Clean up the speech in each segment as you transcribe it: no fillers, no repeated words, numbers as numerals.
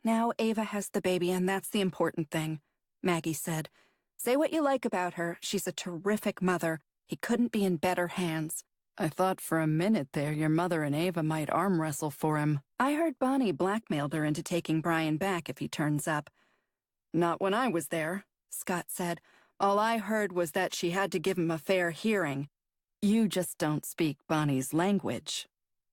Now Ava has the baby, and that's the important thing, Maggie said. Say what you like about her, she's a terrific mother. He couldn't be in better hands. I thought for a minute there your mother and Ava might arm wrestle for him. I heard Bonnie blackmailed her into taking Brian back if he turns up. Not when I was there, Scott said. All I heard was that she had to give him a fair hearing. You just don't speak Bonnie's language.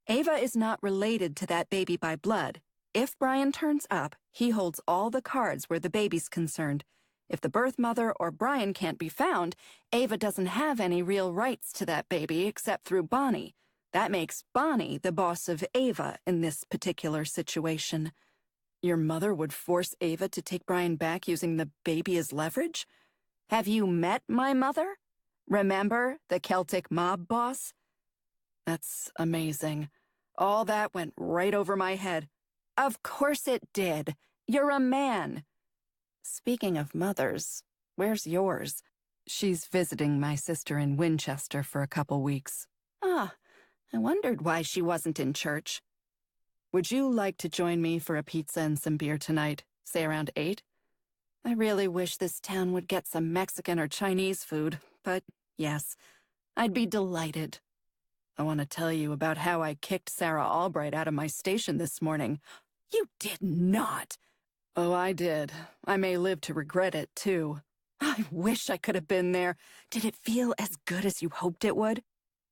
Ava is not related to that baby by blood. If Brian turns up, he holds all the cards where the baby's concerned. If the birth mother or Brian can't be found, Ava doesn't have any real rights to that baby except through Bonnie. That makes Bonnie the boss of Ava in this particular situation. Your mother would force Ava to take Brian back using the baby as leverage? Have you met my mother? Remember, the Celtic mob boss? That's amazing. All that went right over my head. Of course it did. You're a man. Speaking of mothers, where's yours? She's visiting my sister in Winchester for a couple weeks. Ah, I wondered why she wasn't in church. Would you like to join me for a pizza and some beer tonight, say around 8? I really wish this town would get some Mexican or Chinese food, but yes, I'd be delighted. I want to tell you about how I kicked Sarah Albright out of my station this morning. You did not! Oh, I did. I may live to regret it, too. I wish I could have been there. Did it feel as good as you hoped it would?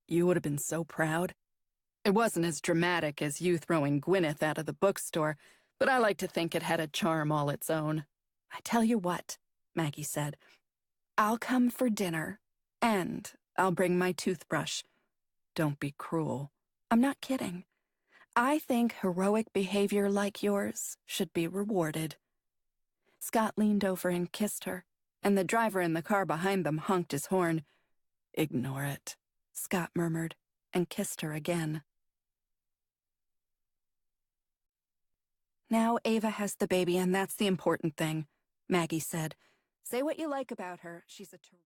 You would have been so proud. It wasn't as dramatic as you throwing Gwyneth out of the bookstore, but I like to think it had a charm all its own. I tell you what, Maggie said. I'll come for dinner, and I'll bring my toothbrush. Don't be cruel. I'm not kidding. I think heroic behavior like yours should be rewarded. Scott leaned over and kissed her, and the driver in the car behind them honked his horn. Ignore it, Scott murmured, and kissed her again. Now Ava has the baby, and that's the important thing, Maggie said. Say what you like about her, she's a terrific